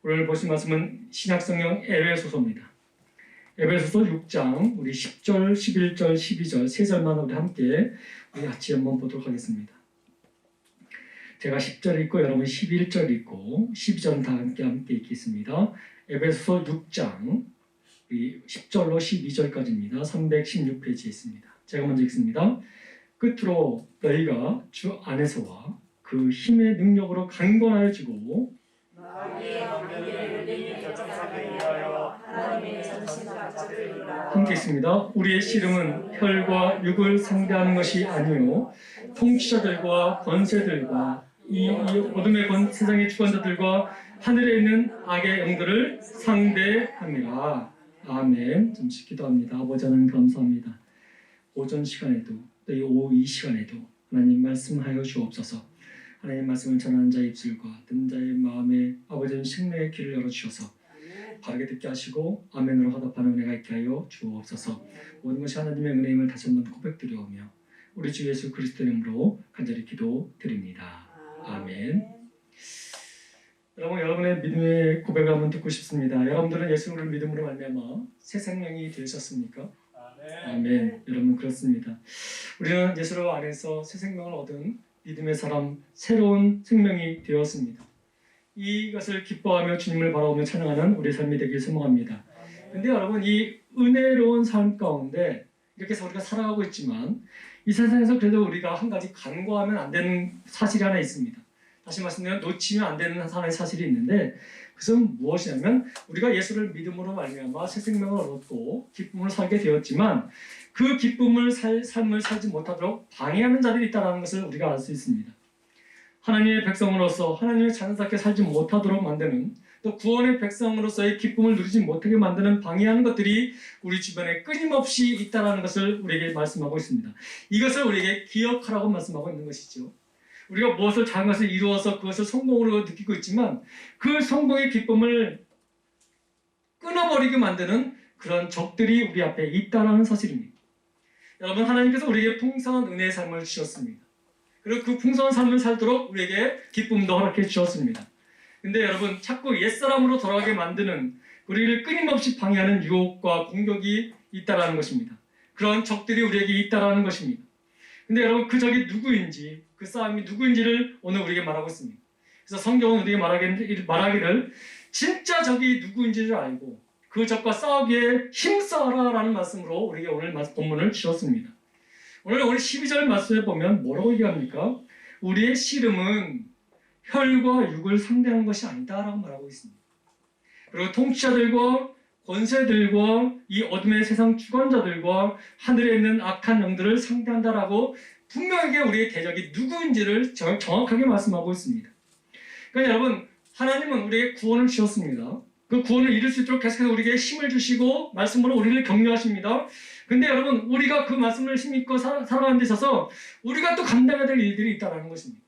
오늘 보신 말씀은 신약성경 에베소서입니다. 에베소서 6장 우리 10절, 11절, 12절 세 절만 우리 함께 우리 같이 한번 보도록 하겠습니다. 제가 10절 읽고 여러분 11절 읽고 12절은 다 함께 읽겠습니다. 에베소서 6장 10절로 12절까지입니다. 316페이지에 있습니다. 제가 먼저 읽습니다. 끝으로 너희가 주 안에서와 그 힘의 능력으로 강건하여 지고 함께 있습니다. 우리의 씨름은 혈과 육을 상대하는 것이 아니요 통치자들과 권세들과 이 어둠의 세상의 주관자들과 하늘에 있는 악의 영들을 상대합니다. 아멘. 잠시 기도합니다. 아버지 하나님 감사합니다. 오전 시간에도 또 오후 이 시간에도 하나님 말씀하여 주옵소서. 하나님 말씀을 전하는 자의 입술과 듣는 자의 마음에 아버지는 생명의 길을 열어주셔서 바르게 듣게 하시고 아멘으로 화답하는 은혜가 있게 하여 주옵소서. 모든 것이 하나님의 은혜임을 다시 한번 고백드려오며 우리 주 예수 그리스도 이름으로 간절히 기도드립니다. 아멘. 여러분의 믿음의 고백을 한번 듣고 싶습니다. 여러분들은 예수를 믿음으로 말미암아 새 생명이 되셨습니까? 아멘. 여러분 그렇습니다. 우리는 예수 안에서 새 생명을 얻은 믿음의 사람, 새로운 생명이 되었습니다. 이것을 기뻐하며 주님을 바라보며 찬양하는 우리의 삶이 되길 소망합니다. 근데 여러분 이 은혜로운 삶 가운데 이렇게 해서 우리가 살아가고 있지만 이 세상에서 그래도 우리가 한 가지 간과하면 안 되는 사실이 하나 있습니다. 다시 말씀드리면 놓치면 안 되는 하나의 사실이 있는데 그것은 무엇이냐면 우리가 예수를 믿음으로 말미암아 새 생명을 얻고 기쁨을 살게 되었지만 그 기쁨을 삶을 살지 못하도록 방해하는 자들이 있다는 것을 우리가 알 수 있습니다. 하나님의 백성으로서 하나님의 자녀답게 살지 못하도록 만드는 또 구원의 백성으로서의 기쁨을 누리지 못하게 만드는 방해하는 것들이 우리 주변에 끊임없이 있다는 것을 우리에게 말씀하고 있습니다. 이것을 우리에게 기억하라고 말씀하고 있는 것이죠. 우리가 무엇을 작은 것을 이루어서 그것을 성공으로 느끼고 있지만 그 성공의 기쁨을 끊어버리게 만드는 그런 적들이 우리 앞에 있다는 사실입니다. 여러분 하나님께서 우리에게 풍성한 은혜의 삶을 주셨습니다. 그리고 그 풍성한 삶을 살도록 우리에게 기쁨도 허락해 주셨습니다. 근데 여러분 자꾸 옛사람으로 돌아가게 만드는 우리를 끊임없이 방해하는 유혹과 공격이 있다는 것입니다. 그런 적들이 우리에게 있다는 것입니다. 근데 여러분 그 적이 누구인지 그 싸움이 누구인지를 오늘 우리에게 말하고 있습니다. 그래서 성경은 우리에게 말하기를 진짜 적이 누구인지를 알고 그 적과 싸우기에 힘써라라는 말씀으로 우리에게 오늘 본문을 주셨습니다. 오늘 우리 12절 말씀에 보면 뭐라고 얘기합니까? 우리의 씨름은 혈과 육을 상대하는 것이 아니다라고 말하고 있습니다. 그리고 통치자들과 권세들과 이 어둠의 세상 주관자들과 하늘에 있는 악한 영들을 상대한다라고 분명하게 우리의 대적이 누구인지를 정확하게 말씀하고 있습니다. 그러니까 여러분 하나님은 우리에게 구원을 주셨습니다. 그 구원을 이룰 수 있도록 계속해서 우리에게 힘을 주시고 말씀으로 우리를 격려하십니다. 근데 여러분 우리가 그 말씀을 힘입고 살아가는 데 있어서 우리가 또 감당해야 될 일들이 있다는 것입니다.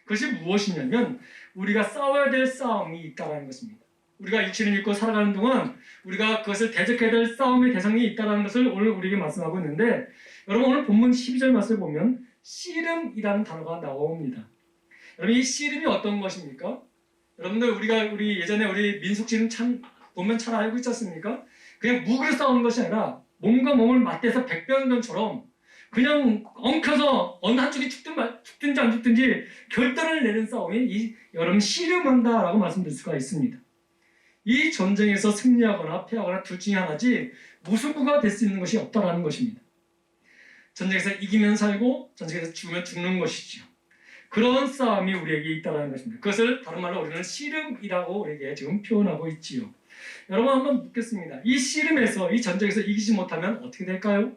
그것이 무엇이냐면 우리가 싸워야 될 싸움이 있다는 것입니다. 우리가 육신을 입고 살아가는 동안 우리가 그것을 대적해야 될 싸움의 대상이 있다는 것을 오늘 우리에게 말씀하고 있는데 여러분 오늘 본문 12절 말씀을 보면 씨름이라는 단어가 나옵니다. 여러분 이 씨름이 어떤 것입니까? 여러분들 우리 예전에 우리 민속씨름 보면 잘 알고 있지 않습니까? 그냥 무기로 싸우는 것이 아니라 몸과 몸을 맞대서 백병전처럼 그냥 엉켜서 어느 한쪽이 죽든지 안 죽든지 결단을 내는 싸움이 여러분 씨름한다라고 말씀드릴 수가 있습니다. 이 전쟁에서 승리하거나 패하거나 둘 중에 하나지 무승부가 될 수 있는 것이 없다라는 것입니다. 전쟁에서 이기면 살고 전쟁에서 죽으면 죽는 것이죠. 그런 싸움이 우리에게 있다는 것입니다. 그것을 다른 말로 우리는 씨름이라고 우리에게 지금 표현하고 있지요. 여러분 한번 묻겠습니다. 이 씨름에서 이 전쟁에서 이기지 못하면 어떻게 될까요?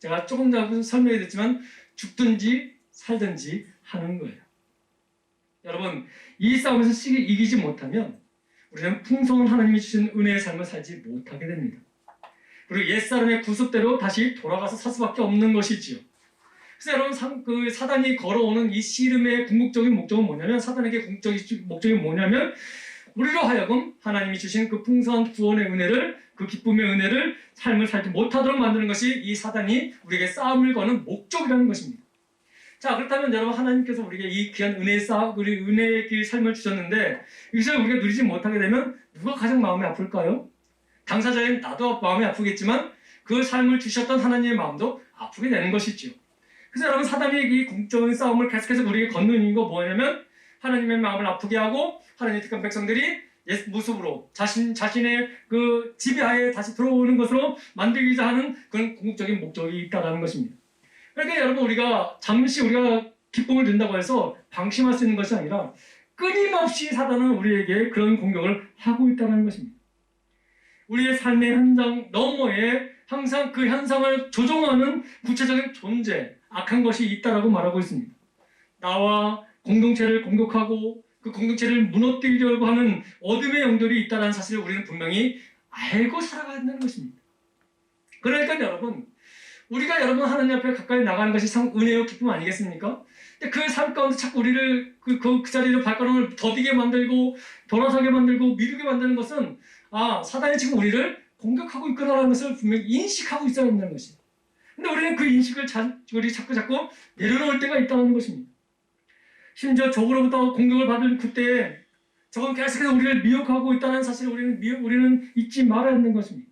제가 조금 전에 설명해 드렸지만 죽든지 살든지 하는 거예요. 여러분 이 싸움에서 이기지 못하면 우리는 풍성한 하나님이 주신 은혜의 삶을 살지 못하게 됩니다. 그리고 옛사람의 구습대로 다시 돌아가서 살 수밖에 없는 것이지요. 그래서 여러분 사단이 걸어오는 이 씨름의 궁극적인 목적은 뭐냐면 사단에게 궁극적인 목적이 뭐냐면 우리로 하여금 하나님이 주신 그 풍성한 구원의 은혜를 그 기쁨의 은혜를 삶을 살지 못하도록 만드는 것이 이 사단이 우리에게 싸움을 거는 목적이라는 것입니다. 자, 그렇다면 여러분, 하나님께서 우리에게 이 귀한 은혜의 길 삶을 주셨는데 이것을 우리가 누리지 못하게 되면 누가 가장 마음이 아플까요? 당사자인 나도 마음이 아프겠지만 그 삶을 주셨던 하나님의 마음도 아프게 되는 것이죠. 그래서 여러분, 사단이 이 궁적인 싸움을 계속해서 우리에게 걷는 이유가 뭐냐면 하나님의 마음을 아프게 하고 하나님의 택한 백성들이 옛 모습으로 자신의 그 지배하에 다시 들어오는 것으로 만들고자 하는 그런 궁극적인 목적이 있다는 것입니다. 그러니까 여러분, 우리가 잠시 기쁨을 든다고 해서 방심할 수 있는 것이 아니라 끊임없이 사단은 우리에게 그런 공격을 하고 있다는 것입니다. 우리의 삶의 현장 너머에 항상 그 현상을 조종하는 구체적인 존재, 악한 것이 있다라고 말하고 있습니다. 나와 공동체를 공격하고 그 공동체를 무너뜨리려고 하는 어둠의 영들이 있다는 사실을 우리는 분명히 알고 살아가야 한다는 것입니다. 그러니까 여러분, 우리가 여러분 하나님 앞에 가까이 나가는 것이 참 은혜요 기쁨 아니겠습니까? 근데 그 삶 가운데 자꾸 우리를 그 자리로 발걸음을 더디게 만들고 돌아서게 만들고 미루게 만드는 것은 사단이 지금 우리를 공격하고 있구나라는 것을 분명히 인식하고 있어야 한다는 것이에요. 근데 우리는 그 인식을 자꾸 내려놓을 때가 있다는 것입니다. 심지어 적으로부터 공격을 받은 그때 저건 계속해서 우리를 미혹하고 있다는 사실을 우리는 잊지 말아야 하는 것입니다.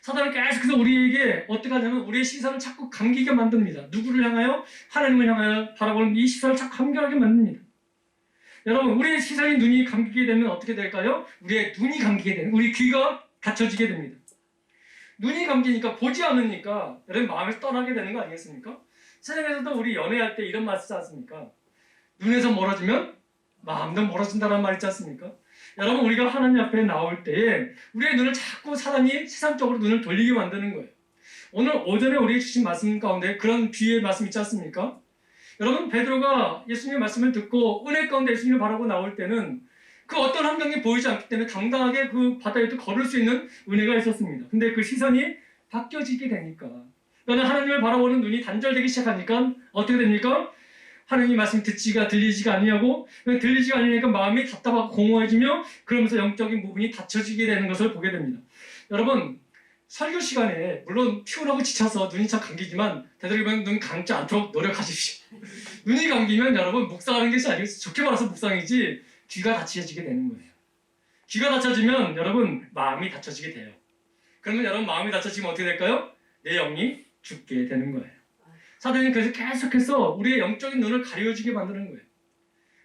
사단은 계속해서 우리에게 어떻게 하냐면 우리의 시선을 자꾸 감기게 만듭니다. 누구를 향하여? 하나님을 향하여 바라보는 이 시선을 자꾸 감기하게 만듭니다. 여러분, 우리의 시선이 눈이 감기게 되면 어떻게 될까요? 우리의 눈이 감기게 되는, 우리 귀가 닫혀지게 됩니다. 눈이 감기니까 보지 않으니까 여러분 마음에서 떠나게 되는 거 아니겠습니까? 세상에서도 우리 연애할 때 이런 말 쓰지 않습니까? 눈에서 멀어지면 마음도 멀어진다는 말 있지 않습니까? 여러분, 우리가 하나님 앞에 나올 때에 우리의 눈을 자꾸 사단이 세상적으로 눈을 돌리게 만드는 거예요. 오늘 오전에 우리에게 주신 말씀 가운데 그런 비유의 말씀 있지 않습니까? 여러분, 베드로가 예수님의 말씀을 듣고 은혜 가운데 예수님을 바라보고 나올 때는 그 어떤 환경이 보이지 않기 때문에 당당하게 그 바다에 또 걸을 수 있는 은혜가 있었습니다. 근데 그 시선이 바뀌어지게 되니까, 그러니까 하나님을 바라보는 눈이 단절되기 시작하니까 어떻게 됩니까? 하나님 말씀이 들리지가 아니하고 들리지가 않으니까 마음이 답답하고 공허해지며 그러면서 영적인 부분이 닫혀지게 되는 것을 보게 됩니다. 여러분, 설교 시간에 물론 피곤하고 지쳐서 눈이 참 감기지만 되도록이면 눈 감지 않도록 노력하십시오. 눈이 감기면 여러분 묵상하는 것이 아니고 좋게 말해서 묵상이지 귀가 닫혀지게 되는 거예요. 귀가 닫혀지면 여러분 마음이 닫혀지게 돼요. 그러면 여러분 마음이 닫혀지면 어떻게 될까요? 내 영이 죽게 되는 거예요. 사단이 그래서 계속해서 우리의 영적인 눈을 가려지게 만드는 거예요.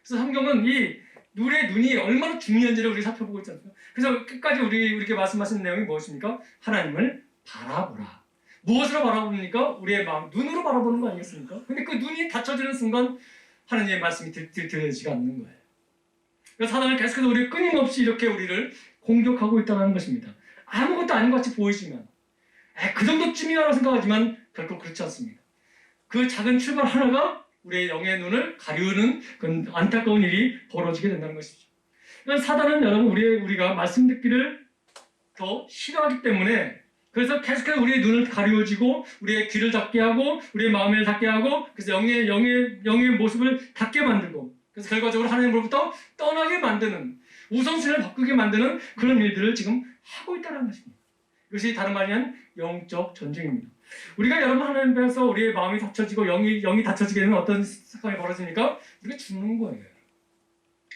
그래서 성경은 이 우리의 눈이 얼마나 중요한지를 우리 살펴보고 있잖아요. 그래서 끝까지 우리에게 말씀하시는 내용이 무엇입니까? 하나님을 바라보라. 무엇으로 바라봅니까? 우리의 마음, 눈으로 바라보는 거 아니겠습니까? 근데 그 눈이 닫혀지는 순간 하나님의 말씀이 들려지지가 않는 거예요. 그래서 사단은 계속해서 우리를 끊임없이 이렇게 우리를 공격하고 있다는 것입니다. 아무것도 아닌 것 같이 보이지만 그 정도쯤이야라고 생각하지만 결코 그렇지 않습니다. 그 작은 출발 하나가 우리의 영의 눈을 가리우는 그런 안타까운 일이 벌어지게 된다는 것이죠. 그러니까 사단은 여러분 우리가 말씀 듣기를 더 싫어하기 때문에 그래서 계속해서 우리의 눈을 가리워지고 우리의 귀를 닫게 하고 우리의 마음을 닫게 하고 그래서 영의 모습을 닫게 만들고 그래서 결과적으로 하나님으로부터 떠나게 만드는 우선순위를 바꾸게 만드는 그런 일들을 지금 하고 있다는 것입니다. 이것이 다른 말이 아니라 영적 전쟁입니다. 우리가 여러분 하나님 앞에서 우리의 마음이 닫혀지고 영이 닫혀지게 되면 어떤 사건이 벌어집니까? 우리가 죽는 거예요.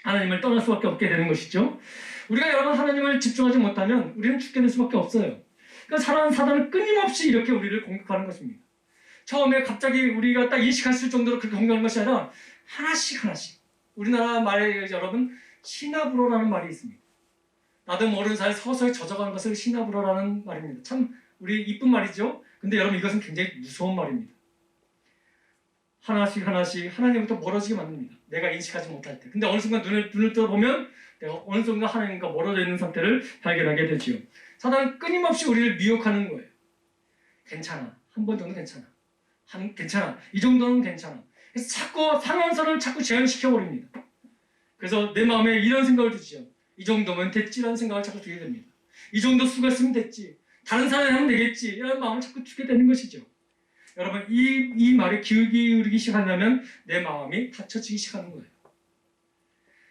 하나님을 떠날 수밖에 없게 되는 것이죠. 우리가 여러분 하나님을 집중하지 못하면 우리는 죽게 될 수밖에 없어요. 그러니까 사단은 끊임없이 이렇게 우리를 공격하는 것입니다. 처음에 갑자기 우리가 딱 인식할 수 있을 정도로 그렇게 공격하는 것이 아니라 하나씩 우리나라 말에 여러분 시나브로라는 말이 있습니다. 나도 모르는 사이에 서서히 젖어가는 것을 시나브로라는 말입니다. 참 우리 이쁜 말이죠. 근데 여러분 이것은 굉장히 무서운 말입니다. 하나씩 하나님부터 멀어지게 만듭니다. 내가 인식하지 못할 때. 근데 어느 순간 눈을 떠보면 내가 어느 순간 하나님과 멀어져 있는 상태를 발견하게 되지요. 사단은 끊임없이 우리를 미혹하는 거예요. 괜찮아. 한 번 정도는 괜찮아. 괜찮아. 이 정도는 괜찮아. 그래서 자꾸 상한선을 자꾸 제한시켜버립니다. 그래서 내 마음에 이런 생각을 주지요. 이 정도면 됐지라는 생각을 자꾸 들게 됩니다. 이 정도 수가 쓰면 됐지. 다른 사람이 하면 되겠지. 이런 마음을 자꾸 주게 되는 것이죠. 여러분 이 말에 기울이기 시작하면 내 마음이 닫혀지기 시작하는 거예요.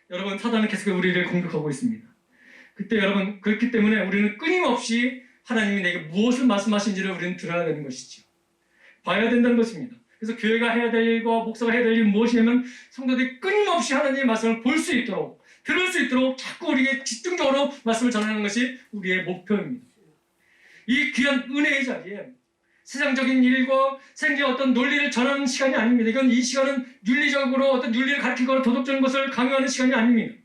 여러분 사단은 계속 우리를 공격하고 있습니다. 그때 여러분 그렇기 때문에 우리는 끊임없이 하나님이 내게 무엇을 말씀하신지를 우리는 들어야 되는 것이죠. 봐야 된다는 것입니다. 그래서 교회가 해야 될 일과 목사가 해야 될 일이 무엇이냐면 성도들이 끊임없이 하나님의 말씀을 볼 수 있도록, 들을 수 있도록 자꾸 우리에게 집중적으로 말씀을 전하는 것이 우리의 목표입니다. 이 귀한 은혜의 자리에 세상적인 일과 생기의 어떤 논리를 전하는 시간이 아닙니다. 이건 이 시간은 윤리적으로 어떤 윤리를 가르치거나 도덕적인 것을 강요하는 시간이 아닙니다.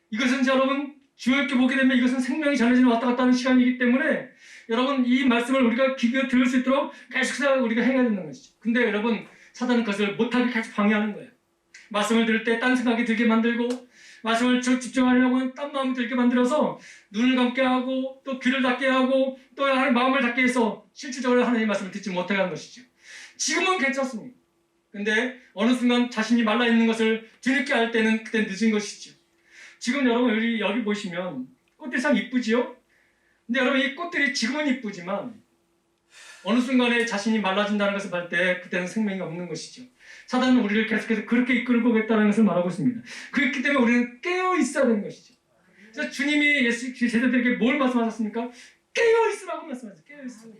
이것은 여러분 주역께 보게 되면 이것은 생명이 전해지는 왔다 갔다 하는 시간이기 때문에 여러분 이 말씀을 우리가 귀 기울여 들을 수 있도록 계속 우리가 행해야 되는 것이죠. 근데 여러분 사단은 그것을 못하게 계속 방해하는 거예요. 말씀을 들을 때 딴 생각이 들게 만들고 말씀을 집중하려고 하면 딴 마음이 들게 만들어서 눈을 감게 하고 또 귀를 닫게 하고 또 마음을 닫게 해서 실질적으로 하나님의 말씀을 듣지 못하게 하는 것이죠. 지금은 괜찮습니다. 근데 어느 순간 자신이 말라있는 것을 뒤늦게 알 때는 그때 늦은 것이죠. 지금 여러분 여기 보시면 꽃들이 참 이쁘지요? 근데 여러분 이 꽃들이 지금은 이쁘지만 어느 순간에 자신이 말라진다는 것을 볼 때 그때는 생명이 없는 것이죠. 사단은 우리를 계속해서 그렇게 이끌고 오겠다는 것을 말하고 있습니다. 그렇기 때문에 우리는 깨어 있어야 되는 것이죠. 그래서 주님이 예수 제자들에게 뭘 말씀하셨습니까? 깨어 있으라고 말씀하셨어요. 깨어 있으라고.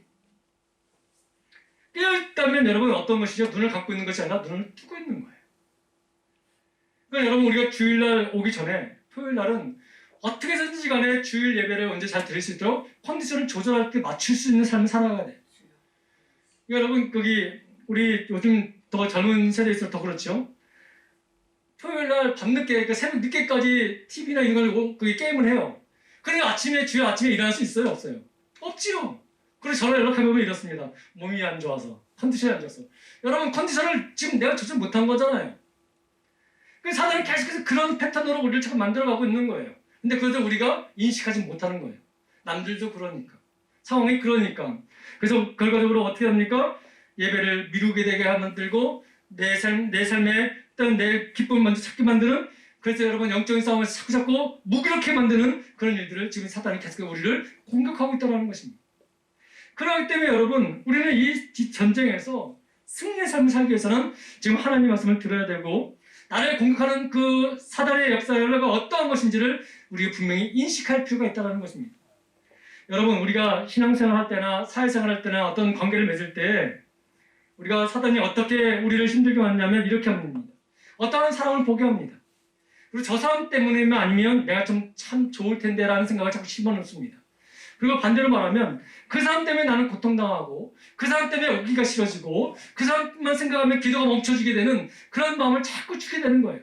깨어 있다면 여러분 어떤 것이죠? 눈을 감고 있는 것이 아니라 눈을 뜨고 있는 거예요. 그러니까 여러분 우리가 주일날 오기 전에 토요일날은 어떻게 해서든지 간에 주일 예배를 언제 잘 드릴 수 있도록 컨디션을 조절할 때 맞출 수 있는 삶을 살아가야 돼요. 그러니까 여러분 거기 우리 요즘 더 젊은 세대에 있어서 더 그렇죠. 토요일날 밤늦게 그러니까 새벽 늦게까지 TV나 이런 걸 거기 게임을 해요. 그러니까 주일 아침에 일어날 수 있어요? 없어요? 없지요. 그래서 전화 연락해보면 이렇습니다. 몸이 안 좋아서 컨디션이 안 좋아서. 여러분 컨디션을 지금 내가 조절 못한 거잖아요. 그래서 사단은 계속해서 그런 패턴으로 우리를 자꾸 만들어가고 있는 거예요. 근데 그것을 우리가 인식하지 못하는 거예요. 남들도 그러니까. 상황이 그러니까. 그래서 결과적으로 어떻게 합니까? 예배를 미루게 되게 만들고 내 삶에 어떤 내 기쁨을 먼저 찾게 만드는 그래서 여러분 영적인 싸움을 자꾸 무기력해 만드는 그런 일들을 지금 사단이 계속 우리를 공격하고 있다는 것입니다. 그렇기 때문에 여러분 우리는 이 전쟁에서 승리의 삶을 살기 위해서는 지금 하나님의 말씀을 들어야 되고 나를 공격하는 그 사단의 역사 연락가 어떠한 것인지를 우리가 분명히 인식할 필요가 있다는 것입니다. 여러분 우리가 신앙생활 할 때나 사회생활 할 때나 어떤 관계를 맺을 때 우리가 사단이 어떻게 우리를 힘들게 만드냐면 이렇게 합니다. 어떠한 사람을 보게 합니다. 그리고 저 사람 때문에만 아니면 내가 좀 참 좋을 텐데 라는 생각을 자꾸 심어놓습니다. 그리고 반대로 말하면 그 사람 때문에 나는 고통당하고 그 사람 때문에 오기가 싫어지고 그 사람만 생각하면 기도가 멈춰지게 되는 그런 마음을 자꾸 주게 되는 거예요.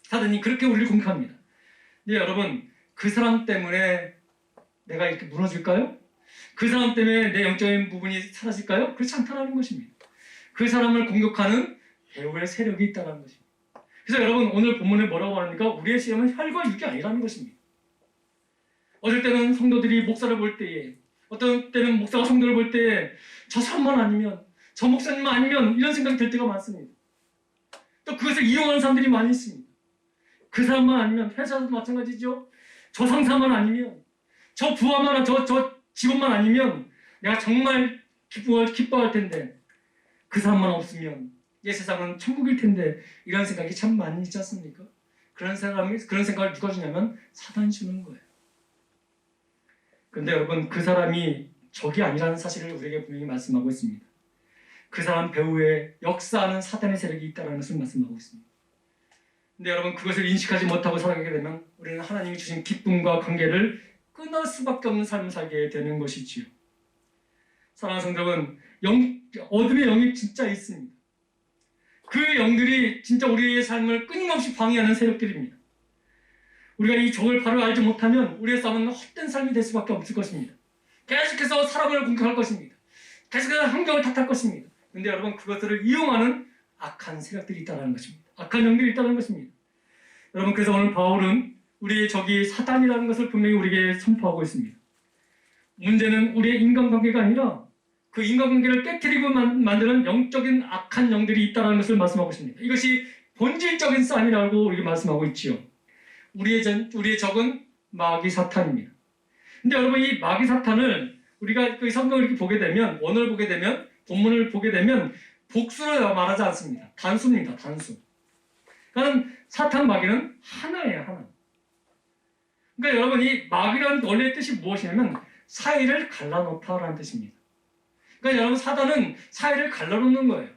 사단이 그렇게 우리를 공격합니다. 근데 여러분 그 사람 때문에 내가 이렇게 무너질까요? 그 사람 때문에 내 영적인 부분이 사라질까요? 그렇지 않다는 것입니다. 그 사람을 공격하는 배후의 세력이 있다는 것입니다. 그래서 여러분 오늘 본문에 뭐라고 말합니까? 우리의 시험은 혈과 육이 아니라는 것입니다. 어떨 때는 성도들이 목사를 볼 때에 어떤 때는 목사가 성도를 볼 때에 저 사람만 아니면 저 목사님만 아니면 이런 생각이 들 때가 많습니다. 또 그것을 이용하는 사람들이 많이 있습니다. 그 사람만 아니면 회사도 마찬가지죠. 저 상사만 아니면 저 부하만 저 직원만 아니면 내가 정말 기뻐할 텐데 그 사람만 없으면 이 세상은 천국일 텐데 이런 생각이 참 많이 있지 않습니까? 그런 생각을 누가 주냐면 사단이 주는 거예요. 그런데 여러분 그 사람이 적이 아니라는 사실을 우리에게 분명히 말씀하고 있습니다. 그 사람 배후에 역사하는 사단의 세력이 있다는 것을 말씀하고 있습니다. 근데 여러분 그것을 인식하지 못하고 살아가게 되면 우리는 하나님이 주신 기쁨과 관계를 끊을 수밖에 없는 삶을 살게 되는 것이지요. 사랑하는 성도 여러분, 어둠의 영이 진짜 있습니다. 그 영들이 진짜 우리의 삶을 끊임없이 방해하는 세력들입니다. 우리가 이 적을 바로 알지 못하면 우리의 삶은 헛된 삶이 될 수밖에 없을 것입니다. 계속해서 사람을 공격할 것입니다. 계속해서 환경을 탓할 것입니다. 그런데 여러분 그것들을 이용하는 악한 세력들이 있다는 것입니다. 악한 영들이 있다는 것입니다. 여러분 그래서 오늘 바울은 우리의 적이 사단이라는 것을 분명히 우리에게 선포하고 있습니다. 문제는 우리의 인간관계가 아니라 그 인간관계를 깨트리고 만드는 영적인 악한 영들이 있다는 것을 말씀하고 있습니다. 이것이 본질적인 싸움이라고 우리에게 말씀하고 있지요. 우리의 적은 마귀 사탄입니다. 근데 여러분 이 마귀 사탄을 우리가 그 성경을 이렇게 보게 되면 원어를 보게 되면 본문을 보게 되면 복수로 말하지 않습니다. 단수입니다. 단수. 그러니까 사탄 마귀는 하나예요. 하나. 그러니까 여러분 이 마귀라는 원래의 뜻이 무엇이냐면 사이를 갈라놓다라는 뜻입니다. 그러니까 여러분 사단은 사이를 갈라놓는 거예요.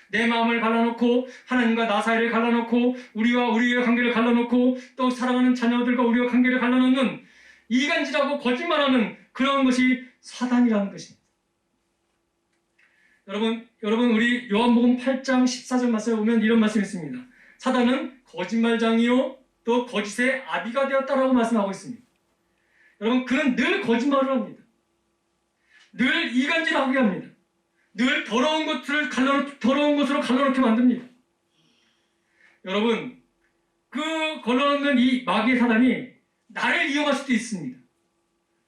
내 마음을 갈라놓고 하나님과 나 사이를 갈라놓고 우리와 우리의 관계를 갈라놓고 또 사랑하는 자녀들과 우리와 관계를 갈라놓는 이간질하고 거짓말하는 그런 것이 사단이라는 것입니다. 여러분 우리 요한복음 8장 14절 말씀에 보면 이런 말씀이 있습니다. 사단은 거짓말장이요 또 거짓의 아비가 되었다라고 말씀하고 있습니다. 여러분 그는 늘 거짓말을 합니다. 늘 이간질하게 합니다. 늘 더러운 것으로 갈라놓게 만듭니다. 여러분 그 걸러놓는 이 마귀의 사단이 나를 이용할 수도 있습니다.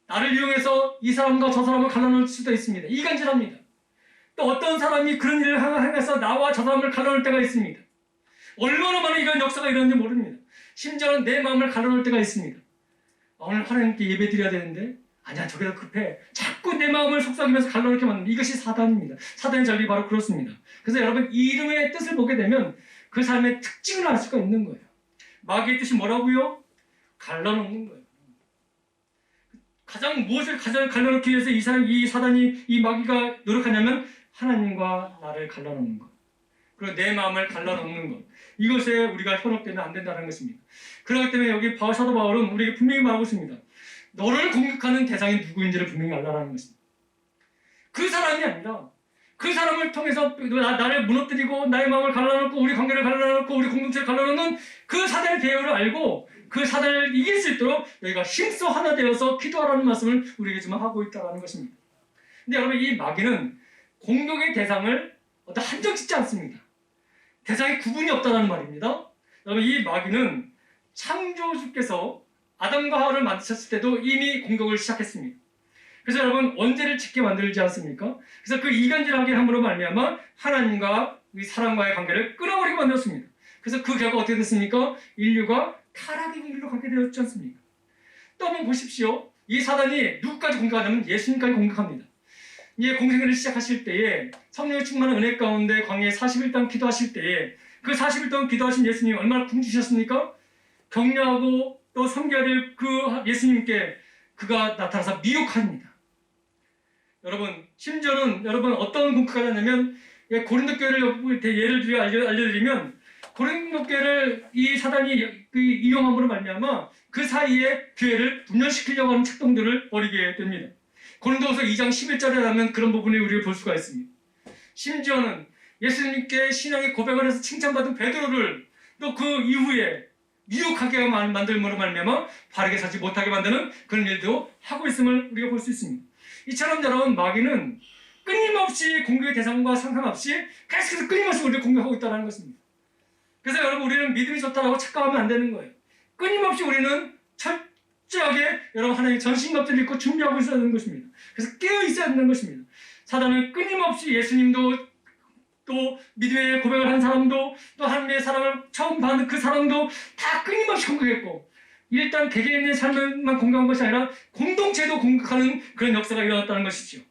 나를 이용해서 이 사람과 저 사람을 갈라놓을 수도 있습니다. 이간질합니다. 또 어떤 사람이 그런 일을 행해서 나와 저 사람을 갈라놓을 때가 있습니다. 얼마나 많은 이런 역사가 일어났는지 모릅니다. 심지어는 내 마음을 갈라놓을 때가 있습니다. 오늘 하나님께 예배 드려야 되는데 아니야 저게 더 급해. 자꾸 내 마음을 속삭이면서 갈라놓게 만듭니다. 이것이 사단입니다. 사단의 전리 바로 그렇습니다. 그래서 여러분 이 이름의 뜻을 보게 되면 그 사람의 특징을 알 수가 있는 거예요. 마귀의 뜻이 뭐라고요? 갈라놓는 거예요. 무엇을 가장 갈라놓기 위해서 이 사단이 이 마귀가 노력하냐면 하나님과 나를 갈라놓는 것. 그리고 내 마음을 갈라놓는 것. 이것에 우리가 현혹되면 안 된다는 것입니다. 그렇기 때문에 여기 사도 바울은 우리에게 분명히 말하고 있습니다. 너를 공격하는 대상이 누구인지를 분명히 알라라는 것입니다. 그 사람이 아니라 그 사람을 통해서 나를 무너뜨리고 나의 마음을 갈라놓고 우리 관계를 갈라놓고 우리 공동체를 갈라놓는 그 사단의 배후를 알고 그 사단을 이길 수 있도록 너희가 힘써 하나 되어서 기도하라는 말씀을 우리에게 지금 하고 있다는 것입니다. 근데 여러분 이 마귀는 공격의 대상을 어떤 한정 짓지 않습니다. 대상이 구분이 없다는 말입니다. 여러분 이 마귀는 창조주께서 아담과 하와를 만드셨을 때도 이미 공격을 시작했습니다. 그래서 여러분 원죄를 짓게 만들지 않습니까? 그래서 그 이간질하게 함으로 말미암아 하나님과 이 사람과의 관계를 끊어버리게 만들었습니다. 그래서 그 결과 어떻게 됐습니까? 인류가 타락의 길로 가게 되었지 않습니까? 또 한번 보십시오. 이 사단이 누구까지 공격하냐면 예수님까지 공격합니다. 이제 공생애를 시작하실 때에 성령의 충만한 은혜 가운데 광야에 40일 동안 기도하실 때에 그 40일 동안 기도하신 예수님이 얼마나 굶주셨습니까? 격려하고 또 섬겨야 될 그 예수님께 그가 나타나서 미혹합니다. 여러분 심지어는 여러분 어떤 공격을 하냐면 고린도 교회를 예를 들어 알려드리면 고린도 교회를 이 사단이 이용함으로 말미암아 그 사이에 교회를 분열시키려고 하는 책동들을 벌이게 됩니다. 고린도후서 2장 11절에 하면 그런 부분을 우리가 볼 수가 있습니다. 심지어는 예수님께 신앙의 고백을 해서 칭찬받은 베드로를 또 그 이후에 미혹하게 만들므로 말미암아 바르게 살지 못하게 만드는 그런 일도 하고 있음을 우리가 볼 수 있습니다. 이처럼 여러분 마귀는 끊임없이 공격의 대상과 상관없이 계속해서 끊임없이 우리를 공격하고 있다는 것입니다. 그래서 여러분 우리는 믿음이 좋다고 착각하면 안 되는 거예요. 끊임없이 우리는 철저하게 여러분 하나님의 전신갑주를 입고 준비하고 있어야 되는 것입니다. 그래서 깨어 있어야 되는 것입니다. 사단은 끊임없이 예수님도 또 믿음의 고백을 한 사람도 또 하나님의 사랑을 처음 받는 그 사람도 다 끊임없이 공격했고 일단 개개인의 삶만 공격한 것이 아니라 공동체도 공격하는 그런 역사가 일어났다는 것이죠.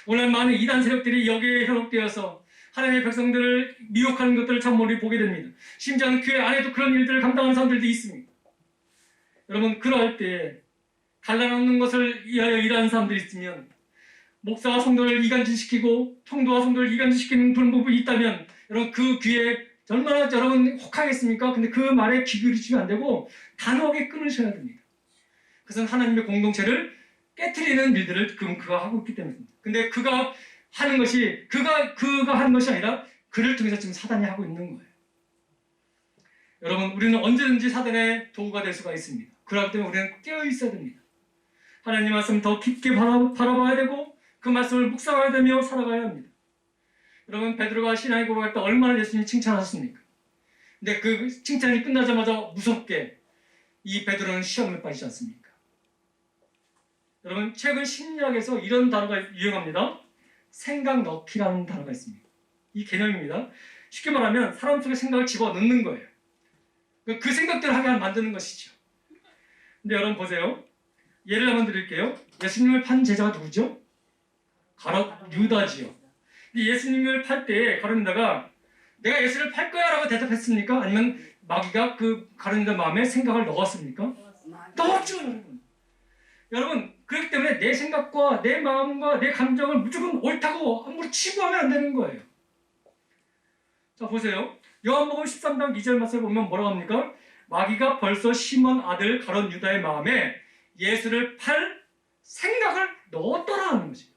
오늘 많은 이단 세력들이 여기에 현혹되어서 하나님의 백성들을 미혹하는 것들을 참 우리 보게 됩니다. 심지어는 교회 안에도 그런 일들을 감당하는 사람들도 있습니다. 여러분 그러할 때 갈라놓는 것을 위하여 일하는 사람들이 있으면 목사와 성도를 이간질시키고 통도와 성도를 이간질시키는 그런 부분이 있다면 여러분 그 귀에 얼마나 여러분 혹하겠습니까? 근데 그 말에 귀 기울이시면 안 되고 단호하게 끊으셔야 됩니다. 그것은 하나님의 공동체를 깨트리는 일들을 그가 하고 있기 때문입니다. 근데 그가 하는 것이 그가 하는 것이 아니라 그를 통해서 지금 사단이 하고 있는 거예요. 여러분 우리는 언제든지 사단의 도구가 될 수가 있습니다. 그렇기 때문에 우리는 깨어 있어야 됩니다. 하나님 말씀 더 깊게 바라봐야 되고 그 말씀을 묵상해야 되며 살아가야 합니다. 여러분 베드로가 신앙의 고백할 때 얼마나 예수님이 칭찬하셨습니까? 근데 그 칭찬이 끝나자마자 무섭게 이 베드로는 시험에 빠지지 않습니까? 여러분 최근 심리학에서 이런 단어가 유행합니다. 생각 넣기라는 단어가 있습니다. 이 개념입니다. 쉽게 말하면 사람 속에 생각을 집어넣는 거예요. 그 생각대로 하게 만드는 것이죠. 근데 여러분 보세요. 예를 한번 드릴게요. 예수님을 판 제자가 누구죠? 유다지요. 근데 예수님을 팔 때 가룟유다가 내가 예수를 팔 거야 라고 대답했습니까? 아니면 마귀가 그 가룟유다 마음에 생각을 넣었습니까? 넣었죠. 여러분 그렇기 때문에 내 생각과 내 마음과 내 감정을 무조건 옳다고 함부로 치부하면 안 되는 거예요. 자 보세요. 요한복음 13장 2절 말씀을 보면 뭐라고 합니까? 마귀가 벌써 시몬 아들 가룟 유다의 마음에 예수를 팔 생각을 넣었더라 하는 것이에요.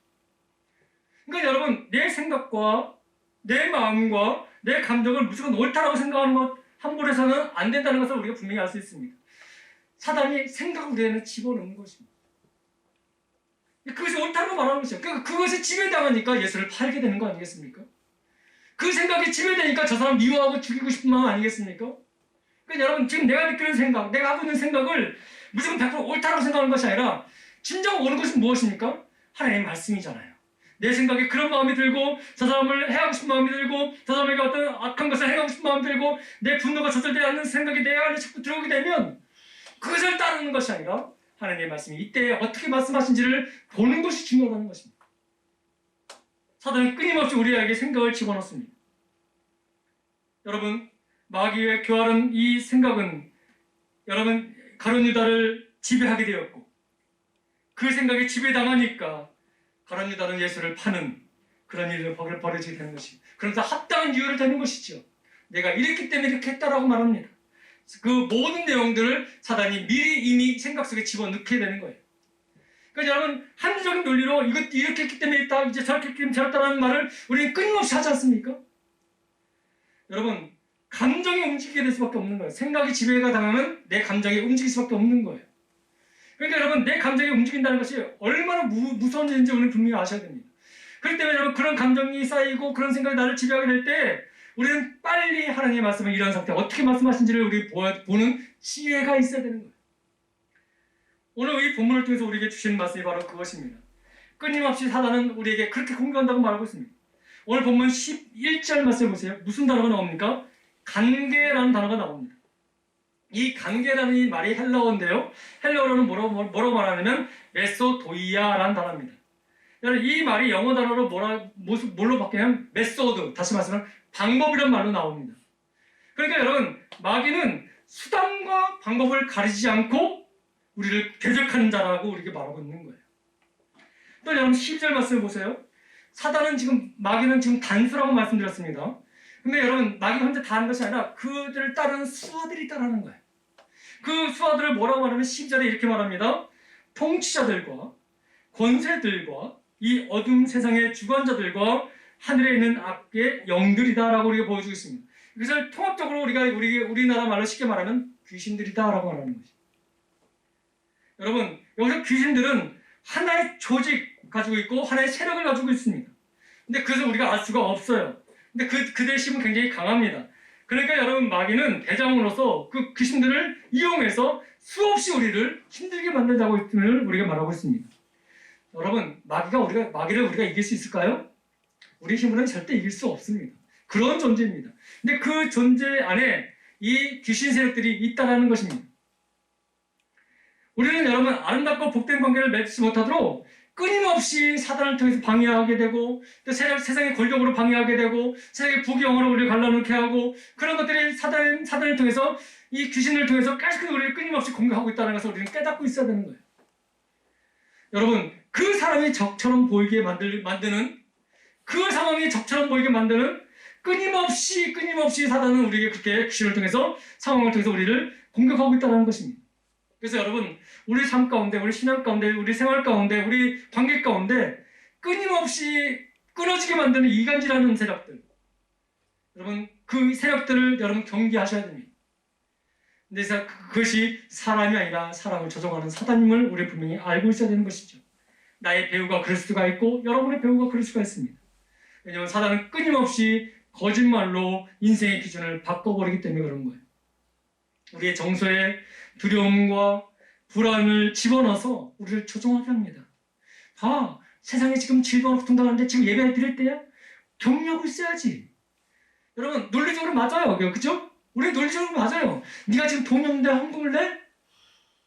그러니까 여러분, 내 생각과 내 마음과 내 감정을 무조건 옳다라고 생각하는 것 함부로 해서는 안 된다는 것을 우리가 분명히 알 수 있습니다. 사단이 생각을 우리에는 집어넣는 것입니다. 그것이 옳다고 말하는 것이죠. 그러니까 그것에 지배당하니까 예수를 팔게 되는 거 아니겠습니까? 그 생각이 지배되니까 저 사람 미워하고 죽이고 싶은 마음 아니겠습니까? 그러니까 여러분, 지금 내가 느끼는 생각, 내가 하고 있는 생각을 무조건 100% 옳다고 생각하는 것이 아니라 진정 옳은 것은 무엇입니까? 하나님의 말씀이잖아요. 내 생각에 그런 마음이 들고, 저 사람을 해하고 싶은 마음이 들고, 저 사람에게 어떤 악한 것을 행하고 싶은 마음이 들고, 내 분노가 조절되지 않는 생각이 내 안에 자꾸 들어오게 되면 그것을 따르는 것이 아니라 하나님의 말씀이 이때 어떻게 말씀하신지를 보는 것이 중요하다는 것입니다. 사단은 끊임없이 우리에게 생각을 집어넣습니다. 여러분, 마귀의 교활한 이 생각은 여러분 가룟 유다를 지배하게 되었고, 그 생각에 지배당하니까 가룟 유다는 예수를 파는 그런 일을 벌어지게 되는 것입니다. 그러면서 합당한 이유를 대는 것이죠. 내가 이랬기 때문에 이렇게 했다라고 말합니다. 그 모든 내용들을 사단이 미리 이미 생각 속에 집어넣게 되는 거예요. 그러니까 여러분, 합리적인 논리로 이것 이렇게 했기 때문에 있다, 이제 저렇게 했기 때문에 저렇다라는 말을 우리는 끊임없이 하지 않습니까? 여러분, 감정이 움직이게 될 수밖에 없는 거예요. 생각이 지배가 당하면 내 감정이 움직일 수밖에 없는 거예요. 그러니까 여러분, 내 감정이 움직인다는 것이 얼마나 무서운 일인지 우리는 분명히 아셔야 됩니다. 그렇기 때문에 여러분, 그런 감정이 쌓이고 그런 생각이 나를 지배하게 될 때 우리는 빨리 하나님의 말씀을 이런 상태, 어떻게 말씀하신지를 우리 보는 지혜가 있어야 되는 거예요. 오늘 이 본문을 통해서 우리에게 주시는 말씀이 바로 그것입니다. 끊임없이 사단은 우리에게 그렇게 공격한다고 말하고 있습니다. 오늘 본문 11절 말씀을 보세요. 무슨 단어가 나옵니까? 관계라는 단어가 나옵니다. 이 관계라는 이 말이 헬라어인데요. 헬라어로는 뭐라고 말하냐면 메소도이아라는 단어입니다. 이 말이 영어 단어로 뭘로 바뀌냐면 메소드, 다시 말하면 방법이란 말로 나옵니다. 그러니까 여러분, 마귀는 수단과 방법을 가리지 않고 우리를 대적하는 자라고 우리에게 말하고 있는 거예요. 또 여러분 12절 말씀을 보세요. 마귀는 지금 단수라고 말씀드렸습니다. 근데 여러분, 마귀가 혼자 다 하는 것이 아니라 그들을 따르는 수하들이 따르는 거예요. 그 수하들을 뭐라고 말하면 12절에 이렇게 말합니다. 통치자들과 권세들과 이 어둠 세상의 주관자들과 하늘에 있는 악의 영들이다라고 우리가 보여주고 있습니다. 그래서 통합적으로 우리나라 말로 쉽게 말하면 귀신들이다라고 말하는 것이죠. 여러분, 여기서 귀신들은 하나의 조직 가지고 있고 하나의 세력을 가지고 있습니다. 근데 그것을 우리가 알 수가 없어요. 근데 그들의 힘은 굉장히 강합니다. 그러니까 여러분, 마귀는 대장으로서 그 귀신들을 이용해서 수없이 우리를 힘들게 만든다고 우리가 말하고 있습니다. 여러분, 마귀를 우리가 이길 수 있을까요? 우리 힘으로는 절대 이길 수 없습니다. 그런 존재입니다. 근데 그 존재 안에 이 귀신 세력들이 있다는 것입니다. 우리는 여러분, 아름답고 복된 관계를 맺지 못하도록 끊임없이 사단을 통해서 방해하게 되고, 또 세상의 권력으로 방해하게 되고, 세상의 부귀영화로 우리를 갈라놓게 하고, 그런 것들이 사단을 통해서, 이 귀신을 통해서 계속 우리를 끊임없이 공격하고 있다는 것을 우리는 깨닫고 있어야 되는 거예요. 여러분, 그 사람이 적처럼 보이게 만드는, 그 상황이 적처럼 보이게 만드는 끊임없이 사단은 우리에게 그렇게 귀신을 통해서, 상황을 통해서 우리를 공격하고 있다는 것입니다. 그래서 여러분, 우리 삶 가운데, 우리 신앙 가운데, 우리 생활 가운데, 우리 관계 가운데 끊임없이 끊어지게 만드는 이간질하는 세력들, 여러분, 그 세력들을 여러분 경계하셔야 됩니다. 근데 그것이 사람이 아니라 사람을 조종하는 사단임을 우리 분명히 알고 있어야 되는 것이죠. 나의 배우가 그럴 수가 있고 여러분의 배우가 그럴 수가 있습니다. 왜냐하면 사단은 끊임없이 거짓말로 인생의 기준을 바꿔버리기 때문에 그런 거예요. 우리의 정서에 두려움과 불안을 집어넣어서 우리를 조종하게 합니다. 세상에 지금 질병으로 고통당하는데 지금 예배 드릴 때야? 격려하고 있어야지. 여러분, 논리적으로 맞아요. 그죠? 우리 논리적으로 맞아요. 네가 지금 돈이 없는데 헌금을 내?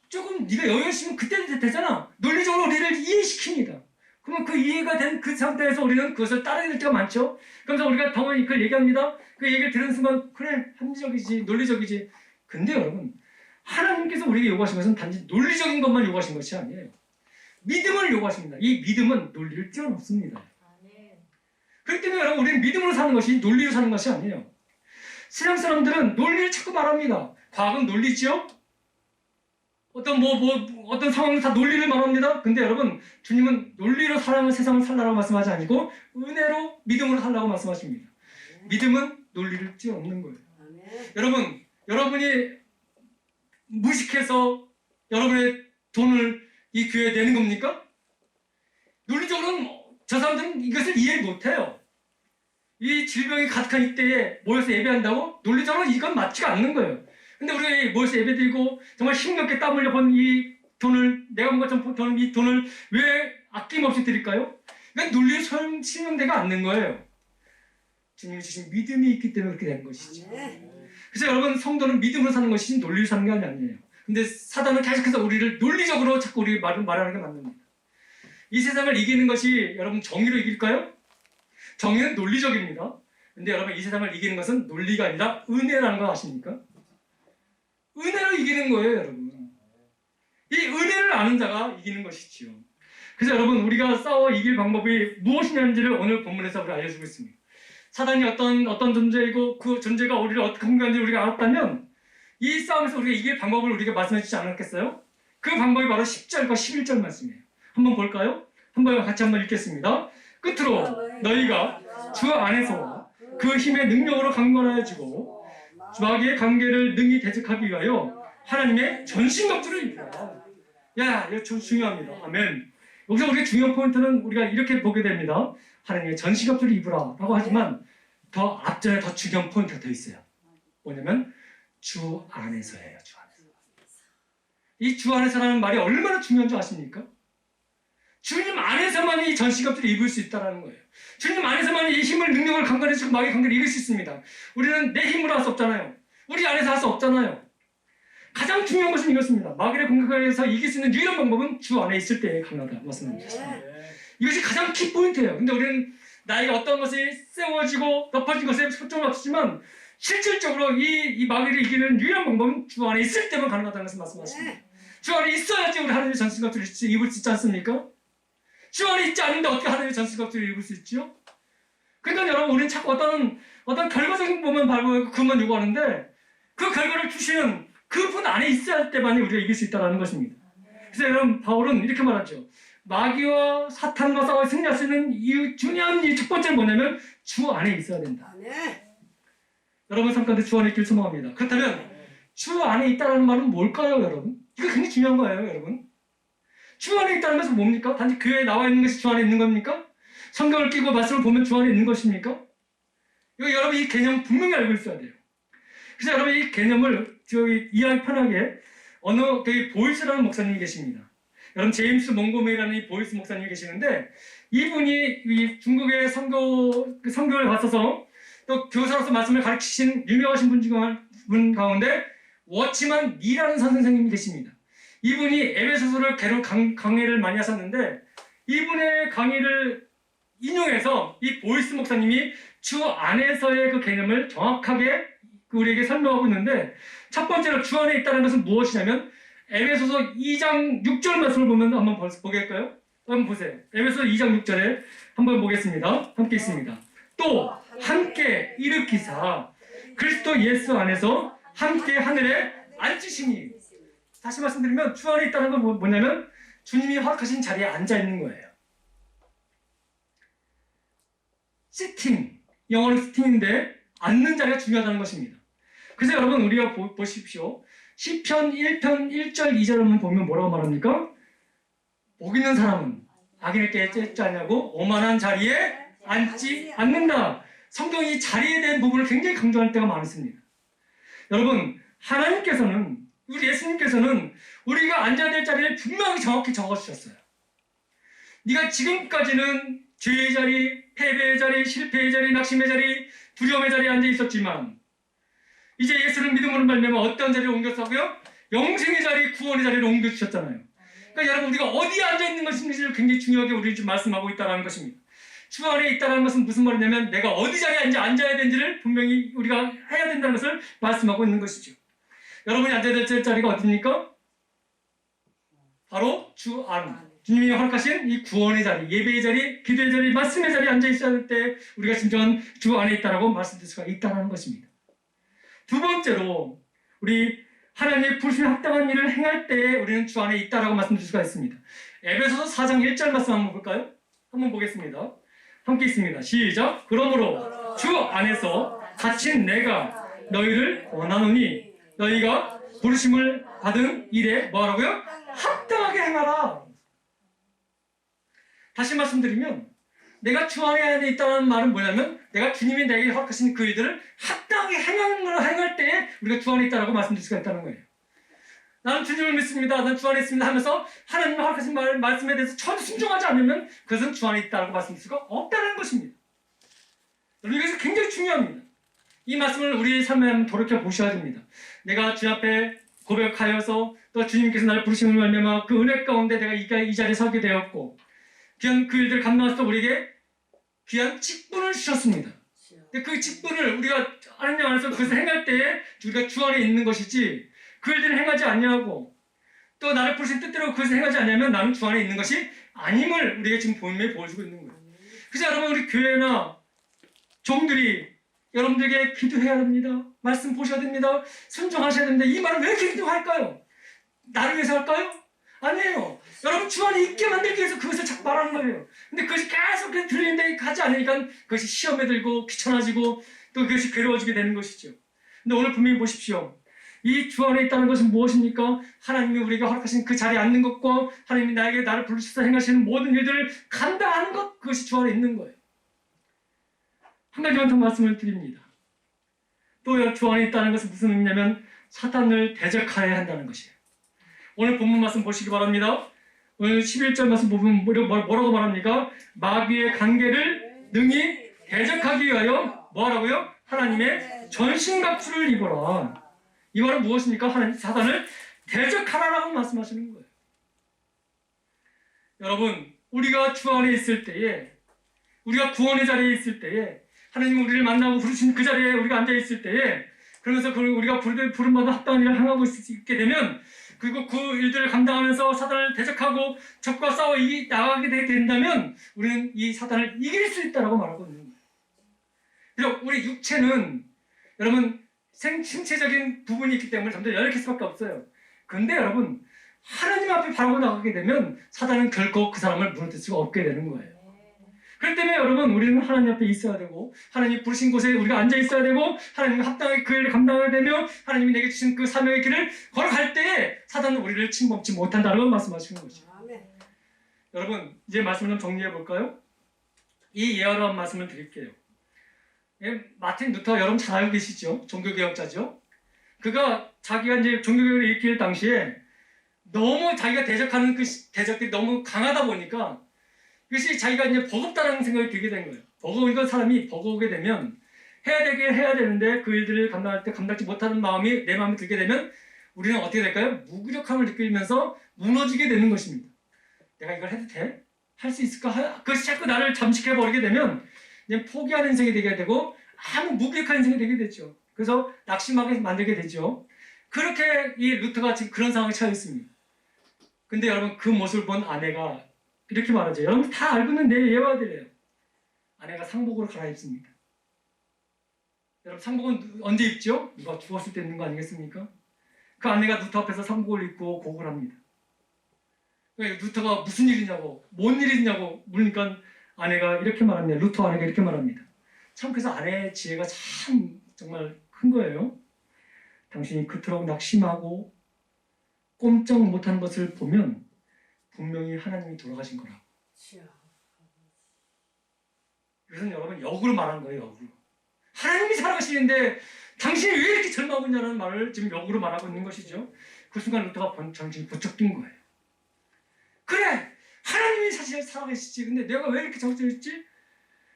조금 네가 여유 있으면 그때 되잖아. 논리적으로 우리를 이해시킵니다. 그러면 그 이해가 된 그 상태에서 우리는 그것을 따르게 될 때가 많죠. 그래서 우리가 당연히 그걸 얘기합니다. 그 얘기를 들은 순간 그래, 합리적이지, 논리적이지. 근데 여러분, 하나님께서 우리에게 요구하신 것은 단지 논리적인 것만 요구하신 것이 아니에요. 믿음을 요구하십니다. 이 믿음은 논리를 뛰어넘습니다. 그렇기 때문에 여러분, 우리는 믿음으로 사는 것이 논리로 사는 것이 아니에요. 세상 사람들은 논리를 자꾸 말합니다. 과학은 논리죠. 어떤 상황은 다 논리를 말합니다. 근데 여러분, 주님은 논리로 세상을 살라고 말씀하지 아니고 은혜로 믿음으로 살라고 말씀하십니다. 믿음은 논리를 뛰어넘는 거예요. 여러분, 여러분이 무식해서 여러분의 돈을 이 교회에 내는 겁니까? 논리적으로는 저 사람들은 이것을 이해 못해요. 이 질병이 가득한 이때에 모여서 예배한다고? 논리적으로 이건 맞지가 않는 거예요. 근데 우리가 모여서 예배드리고 정말 힘겹게 땀 흘려 번 이 돈을, 내가 본 것처럼 이 돈을 왜 아낌없이 드릴까요? 그러니까 논리에 실명되가 않는 거예요. 주님이 주신 믿음이 있기 때문에 그렇게 된 것이죠. 그래서 여러분, 성도는 믿음으로 사는 것이지 논리로 사는 게 아니에요. 근데 사단은 계속해서 우리를 논리적으로 자꾸 우리 말하는 게 맞는 겁니다. 이 세상을 이기는 것이 여러분 정의로 이길까요? 정의는 논리적입니다. 근데 여러분, 이 세상을 이기는 것은 논리가 아니라 은혜라는 거 아십니까? 은혜로 이기는 거예요, 여러분. 이 은혜를 아는 자가 이기는 것이지요. 그래서 여러분, 우리가 싸워 이길 방법이 무엇이냐는지를 오늘 본문에서 우리 알려주고 있습니다. 사단이 어떤 존재이고 그 존재가 우리를 어떻게 공격하는지 우리가 알았다면 이 싸움에서 우리가 이길 방법을 우리가 말씀해 주지 않았겠어요? 그 방법이 바로 10절과 11절 말씀이에요. 한번 볼까요? 같이 한번 읽겠습니다. 끝으로 너희가 주 안에서 그 힘의 능력으로 강건하여지고 마귀의 관계를 능히 대적하기 위하여 하나님의 전신갑주를 입으라. 이거 좀 중요합니다. 아멘. 여기서 우리가 중요한 포인트는 우리가 이렇게 보게 됩니다. 하나님의 전신갑주를 입으라 라고 하지만 더 앞전에 더 중요한 포인트가 더 있어요. 뭐냐면 주 안에서예요. 주 안에서. 이 주 안에서라는 말이 얼마나 중요한 줄 아십니까? 주님 안에서만 이 전신갑주를 입을 수 있다는 거예요. 주님 안에서만 이 힘을, 능력을 강건해지고 마귀의 관계를 이길 수 있습니다. 우리는 내 힘으로 할 수 없잖아요. 우리 안에서 할 수 없잖아요. 가장 중요한 것은 이것입니다. 마귀의 공격에서 이길 수 있는 유일한 방법은 주 안에 있을 때에 가능하다 말씀드렸습니다. 이것이 가장 키포인트예요. 근데 우리는 나이가 어떤 것이 세워지고 높아진 것에 초점이 없지만 실질적으로 이 마귀를 이기는 유일한 방법은 주 안에 있을 때만 가능하다는 것을 말씀하십니다. 주 안에 있어야지 우리 하나님의 전신갑주를 입을 수 있지 않습니까? 주 안에 있지 않은데 어떻게 하나님의 전신갑주를 입을 수 있죠? 그러니까 여러분, 우리는 자꾸 어떤 결과적인 부분만 바라보고 그것만 요구하는데 그 결과를 주시는 그분 안에 있어야 할 때만이 우리가 이길 수 있다는 것입니다. 그래서 여러분, 바울은 이렇게 말하죠. 마귀와 사탄과 싸워 승리할 수 있는 중요한 이유 첫 번째는 뭐냐면 주 안에 있어야 된다. 여러분 삶 가운데 주 안에 있길 소망합니다. 그렇다면 주 안에 있다는 말은 뭘까요, 여러분? 이거 굉장히 중요한 거예요, 여러분. 주 안에 있다는 것은 뭡니까? 단지 교회에 나와 있는 것이 주 안에 있는 겁니까? 성경을 끼고 말씀을 보면 주 안에 있는 것입니까? 이거 여러분, 이 개념 분명히 알고 있어야 돼요. 그래서 여러분, 이 개념을 이해하기 편하게 보이스라는 목사님이 계십니다. 여러분, 제임스 몽고메이라는 이 보이스 목사님이 계시는데 이분이 이 중국의 선교를 갔어서 또 교사로서 말씀을 가르치신 유명하신 분 가운데 워치만 니라는 선생님이 계십니다. 이분이 에베소서를 개로 강의를 많이 하셨는데 이분의 강의를 인용해서 이 보이스 목사님이 주 안에서의 그 개념을 정확하게 우리에게 설명하고 있는데 첫 번째로 주 안에 있다는 것은 무엇이냐면 에베소서 2장 6절 말씀을 보면 한번 보겠까요? 한번 보세요. 에베소서 2장 6절에 한번 보겠습니다. 함께 있습니다. 또 함께 일으키사 그리스도 예수 안에서 함께 하늘에 앉으시니. 다시 말씀드리면 주 안에 있다는 건 뭐냐면 주님이 허락하신 자리에 앉아 있는 거예요. 시팅, 영어는 시팅인데 앉는 자리가 중요하다는 것입니다. 그래서 여러분, 우리가 보십시오. 시편 1편 1절 2절을 보면 뭐라고 말합니까? 복 있는 사람은 악인에게 째지 않냐고 오만한 자리에 앉지 않는다. 성경이 자리에 대한 부분을 굉장히 강조할 때가 많습니다. 여러분, 하나님께서는, 우리 예수님께서는 우리가 앉아야 될 자리를 분명히 정확히 적어주셨어요. 네가 지금까지는 죄의 자리, 패배의 자리, 실패의 자리, 낙심의 자리, 두려움의 자리에 앉아 있었지만 이제 예수를 믿음으로 말미암아 어떤 자리를 옮겼다고요? 영생의 자리, 구원의 자리를 옮겨주셨잖아요. 그러니까 여러분, 우리가 어디에 앉아있는 것인지를 굉장히 중요하게 우리 지금 말씀하고 있다는 것입니다. 주 안에 있다는 것은 무슨 말이냐면 내가 어디 자리에 앉아야 되는지를 분명히 우리가 해야 된다는 것을 말씀하고 있는 것이죠. 여러분이 앉아야 될 자리가 어디입니까? 바로 주 안. 주님이 허락하신 이 구원의 자리, 예배의 자리, 기도의 자리, 말씀의 자리에 앉아 있어야 할 때 우리가 진정한 주 안에 있다라고 말씀드릴 수가 있다는 것입니다. 두 번째로 우리 하나님의 부르심에 합당한 일을 행할 때에 우리는 주 안에 있다라고 말씀드릴 수가 있습니다. 에베소서 4장 1절 말씀 한번 볼까요? 한번 보겠습니다. 함께 있습니다. 시작. 그러므로 주 안에서 갇힌 내가 너희를 원하노니 너희가 부르심을 받은 일에 뭐하라고요? 합당하게 행하라. 다시 말씀드리면 내가 주 안에 있다는 말은 뭐냐면 내가 주님이 내게 허락하신 그 일들을 합당하게 행할 때에 우리가 주 안에 있다라고 말씀드릴 수가 있다는 거예요. 나는 주님을 믿습니다. 나는 주 안에 있습니다 하면서 하나님의 허락하신 말씀에 대해서 전혀 순종하지 않으면 그것은 주 안에 있다라고 말씀드릴 수가 없다는 것입니다. 여러분 이것이 굉장히 중요합니다. 이 말씀을 우리 삶에 한번 돌이켜 보셔야 됩니다. 내가 주님 앞에 고백하여서 또 주님께서 나를 부르심을 말미암아 그 은혜 가운데 내가 이 자리에 서게 되었고 귀한 그 일들을 감당해서 우리에게 귀한 직분을 주셨습니다. 근데 그 직분을 우리가 하나님 안에서 그것을 행할 때에 우리가 주 안에 있는 것이지 그 일들을 행하지 않냐고 또 나를 부르신 뜻대로 그것을 행하지 않냐면 나는 주 안에 있는 것이 아님을 우리가 지금 분명히 보여주고 있는 거예요. 그래서 여러분 우리 교회나 종들이 여러분들에게 기도해야 됩니다. 말씀 보셔야 됩니다. 순종하셔야 됩니다. 이 말을 왜 이렇게 기도할까요? 나를 위해서 할까요? 아니에요. 여러분 주 안에 있게 만들기 위해서 그것을 자꾸 말하는 거예요. 근데 그것이 계속 들리는데 가지 않으니까 그것이 시험에 들고 귀찮아지고 또 그것이 괴로워지게 되는 것이죠. 근데 오늘 분명히 보십시오. 이 주 안에 있다는 것은 무엇입니까? 하나님이 우리에게 허락하신 그 자리에 앉는 것과 하나님이 나를 부르셔서 행하시는 모든 일들을 감당하는 것, 그것이 주 안에 있는 거예요. 한 가지만 더 말씀을 드립니다. 또 주 안에 있다는 것은 무슨 의미냐면 사탄을 대적하여야 한다는 것이에요. 오늘 본문 말씀 보시기 바랍니다. 오늘 11절 말씀 보면 뭐라고 말합니까? 마귀의 관계를 능히 대적하기 위하여 뭐하라고요? 하나님의 전신갑주를 입어라. 이 말은 무엇입니까? 하나님 사단을 대적하라라고 말씀하시는 거예요. 여러분 우리가 주 안에 있을 때에 우리가 구원의 자리에 있을 때에 하나님이 우리를 만나고 부르신 그 자리에 우리가 앉아있을 때에 그러면서 우리가 부름받아 합당한 일을 행하고 있게 되면 그리고 그 일들을 감당하면서 사단을 대적하고 적과 싸워 나가게 된다면 우리는 이 사단을 이길 수 있다고 말하고 있는 거예요. 그래서 우리 육체는 여러분 신체적인 부분이 있기 때문에 점점 연약할 수밖에 없어요. 그런데 여러분 하나님 앞에 바라고 나가게 되면 사단은 결코 그 사람을 무너뜨릴 수가 없게 되는 거예요. 그렇기 때문에 여러분 우리는 하나님 앞에 있어야 되고 하나님이 부르신 곳에 우리가 앉아 있어야 되고 하나님과 합당하게 그 일을 감당해야 되며 하나님이 내게 주신 그 사명의 길을 걸어갈 때에 사단은 우리를 침범치 못한다는 말씀하시는 거죠. 여러분 이제 말씀을 좀 정리해 볼까요? 이 예언한 말씀을 드릴게요. 마틴 루터 여러분 잘 알고 계시죠? 종교개혁자죠. 그가 자기가 이제 종교개혁을 일으킬 당시에 너무 자기가 대적하는 그 대적들이 너무 강하다 보니까 그것이 자기가 이제 버겁다라는 생각이 들게 된 거예요. 버거우니까 사람이 버거우게 되면 해야 되는데 그 일들을 감당할 때 감당하지 못하는 마음이 내 마음에 들게 되면 우리는 어떻게 될까요? 무기력함을 느끼면서 무너지게 되는 것입니다. 내가 이걸 해도 돼? 할 수 있을까? 그것이 자꾸 나를 잠식해버리게 되면 그냥 포기하는 인생이 되게 되고 아무 무기력한 인생이 되게 되죠. 그래서 낙심하게 만들게 되죠. 그렇게 이 루터가 지금 그런 상황에 처해 있습니다. 근데 여러분 그 모습을 본 아내가 이렇게 말하죠. 여러분 다 알고 있는 내 예화들이에요. 아내가 상복으로 갈아입습니다. 여러분 상복은 언제 입죠? 누가 죽었을 때 입는 거 아니겠습니까? 그 아내가 루터 앞에서 상복을 입고 고백을 합니다. 루터가 무슨 일이냐고 뭔 일이냐고 물으니까 아내가 이렇게 말합니다. 루터 아내가 이렇게 말합니다. 참 그래서 아내의 지혜가 참 정말 큰 거예요. 당신이 그토록 낙심하고 꼼짝 못한 것을 보면 분명히 하나님이 돌아가신 거라고. 이것은 여러분 역으로 말한 거예요. 역으로. 하나님이 살아가시는데 당신이 왜 이렇게 절망하고 있냐는 말을 지금 역으로 말하고 있는 것이죠. 그 순간 루터가 정신이 부쩍 뛴 거예요. 그래! 하나님이 사실 살아계시지. 근데 내가 왜 이렇게 정신있지?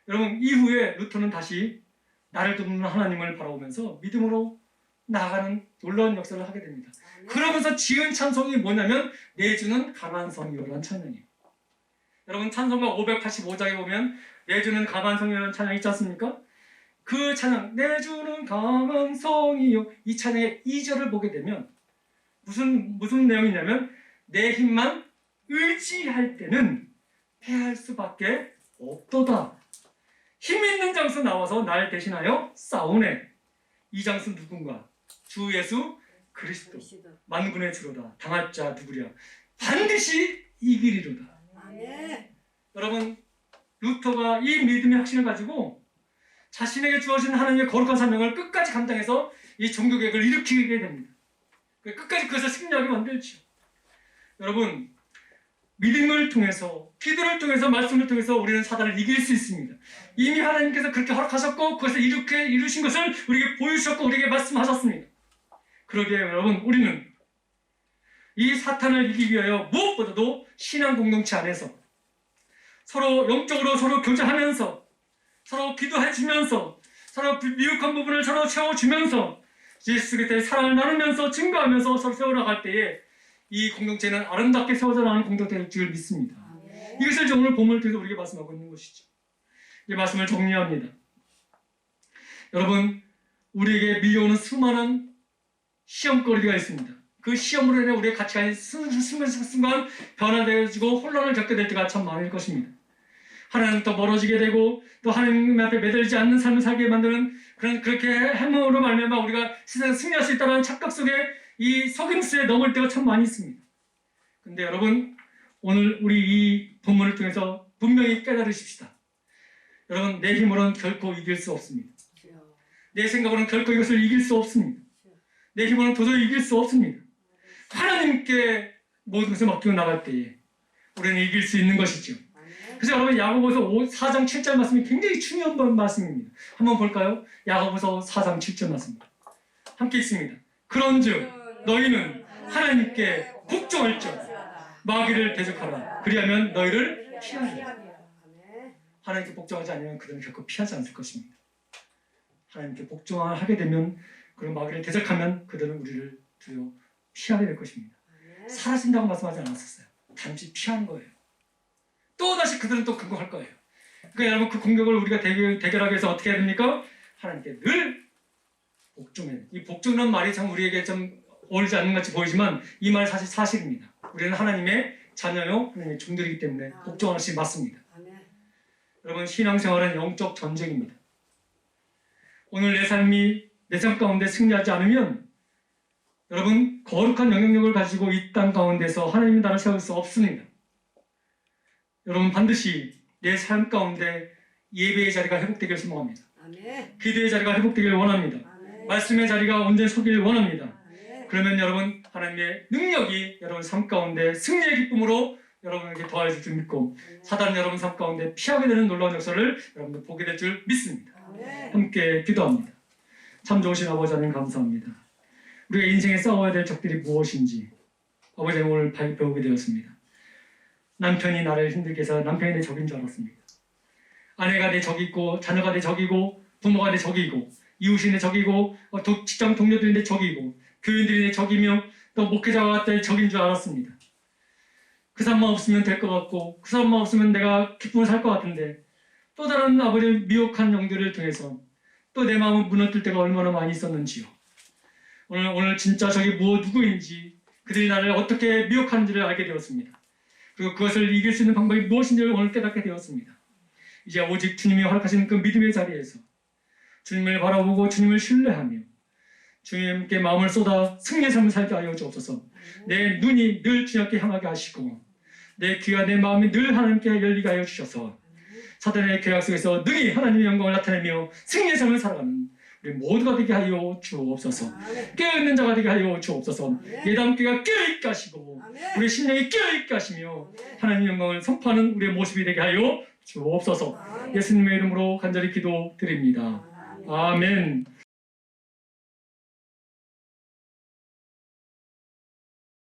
여러분 이후에 루터는 다시 나를 돕는 하나님을 바라보면서 믿음으로 나아가는 놀라운 역사를 하게 됩니다. 그러면서 지은 찬송이 뭐냐면 내 주는 강한 성이요라는 찬양이에요. 여러분 찬송가 585장에 보면 내 주는 강한 성이요라는 찬양이 있지 않습니까? 그 찬양 내 주는 강한 성이요 이 찬양의 2절을 보게 되면 무슨 내용이냐면 내 힘만 의지할 때는 패할 수밖에 없도다. 힘 있는 장소 나와서 날 대신하여 싸우네. 이 장수 누군가? 주 예수 그리스도 만군의 주로다. 당할 자 누구랴? 반드시 이기리로다. 여러분, 루터가 이 믿음의 확신을 가지고 자신에게 주어진 하나님의 거룩한 사명을 끝까지 감당해서 이 종교개혁을 일으키게 됩니다. 끝까지 그것을 승리하게 만들죠. 여러분, 믿음을 통해서, 기도를 통해서, 말씀을 통해서 우리는 사단을 이길 수 있습니다. 이미 하나님께서 그렇게 허락하셨고 그것을 이루신 것을 우리에게 보여주셨고 우리에게 말씀하셨습니다. 그러기에 여러분, 우리는 이 사탄을 이기기 위하여 무엇보다도 신앙 공동체 안에서 서로 영적으로 서로 교제하면서 서로 기도해주면서 서로 미혹한 부분을 서로 채워주면서 예수 그리스도의 사랑을 나누면서 증거하면서 서로 세워나갈 때에 이 공동체는 아름답게 세워져 나가는 공동체일 줄 믿습니다. 이것을 오늘 본문을 통해서 우리에게 말씀하고 있는 것이죠. 이 말씀을 정리합니다. 여러분, 우리에게 밀려오는 수많은 시험거리가 있습니다. 그 시험으로 인해 우리의 가치가 순간 변화되어지고 혼란을 겪게 될 때가 참 많을 것입니다. 하나님부터 멀어지게 되고 또 하나님 앞에 매달리지 않는 삶을 살게 만드는 그렇게 행함으로 말미암아 우리가 세상에 승리할 수 있다는 착각 속에 이 속임수에 넘을 때가 참 많이 있습니다. 근데 여러분, 오늘 우리 이 본문을 통해서 분명히 깨달으십시다. 여러분, 내 힘으로는 결코 이길 수 없습니다. 내 생각으로는 결코 이것을 이길 수 없습니다. 내 힘으로는 도저히 이길 수 없습니다. 하나님께 모든 것을 맡기고 나갈 때에 우리는 이길 수 있는 것이죠. 그래서 여러분, 야고보서 4장 7절 말씀이 굉장히 중요한 말씀입니다. 한번 볼까요? 야고보서 4장 7절 말씀입니다. 함께 읽습니다. 그런즉 너희는 하나님께 복종할지어다. 마귀를 대적하라. 그리하면 너희를 피하리라. 하나님께 복종하지 않으면 그들은 결코 피하지 않을 것입니다. 하나님께 복종하게 되면, 그런 마귀를 대적하면 그들은 우리를 두려 피하게 될 것입니다. 사라진다고 말씀하지 않았었어요. 단지 피하는 거예요. 또다시 그들은 또 공격할 거예요. 그러니까 여러분, 그 공격을 우리가 대결하기 위해서 어떻게 해야 됩니까? 하나님께 늘 복종해야 돼요. 이 복종이라는 말이 참 우리에게 좀 어울리지 않는 것 같이 보이지만 이 말이 사실 사실입니다. 우리는 하나님의 자녀요, 하나님의 종들이기 때문에 복종하는 것이 맞습니다. 여러분, 신앙생활은 영적 전쟁입니다. 오늘 내 삶 가운데 승리하지 않으면 여러분, 거룩한 영향력을 가지고 이 땅 가운데서 하나님의 나라를 세울 수 없습니다. 여러분, 반드시 내 삶 가운데 예배의 자리가 회복되기를 소망합니다. 기도의 자리가 회복되기를 원합니다. 말씀의 자리가 온전히 서기를 원합니다. 그러면 여러분, 하나님의 능력이 여러분 삶 가운데 승리의 기쁨으로 여러분에게 더해질 줄 믿고 사단은 여러분 삶 가운데 피하게 되는 놀라운 역사를 여러분들 보게 될 줄 믿습니다. 함께 기도합니다. 참 좋으신 아버지 하나님, 감사합니다. 우리가 인생에 싸워야 될 적들이 무엇인지 아버지 오늘 배우게 되었습니다. 남편이 나를 힘들게 해서 남편이 내 적인 줄 알았습니다. 아내가 내 적이고 자녀가 내 적이고 부모가 내 적이고 이웃이 내 적이고 직장 동료들이 내 적이고 교인들이 내 적이며 또 목회자가 내 적인 줄 알았습니다. 그 사람만 없으면 될 것 같고 그 사람만 없으면 내가 기쁨을 살 것 같은데 또 다른 아버지의 미혹한 영들을 통해서 또 내 마음을 무너뜨릴 때가 얼마나 많이 있었는지요. 오늘 진짜 저기 누구인지 그들이 나를 어떻게 미혹하는지를 알게 되었습니다. 그리고 그것을 이길 수 있는 방법이 무엇인지를 오늘 깨닫게 되었습니다. 이제 오직 주님이 허락하신 그 믿음의 자리에서 주님을 바라보고 주님을 신뢰하며 주님께 마음을 쏟아 승리의 삶을 살게 하여 주옵소서. 내 눈이 늘 주님께 향하게 하시고 내 귀와 내 마음이 늘 하나님께 열리게 하여 주셔서 사단의 계약 속에서 능히 하나님의 영광을 나타내며 승리의 삶을 살아가는 우리 모두가 되게 하여 주옵소서. 깨어있는 자가 되게 하여 주옵소서. 예담교회가 깨어있게 하시고 우리 심령이 깨어있게 하시며 하나님의 영광을 선포하는 우리의 모습이 되게 하여 주옵소서. 예수님의 이름으로 간절히 기도드립니다. 아멘.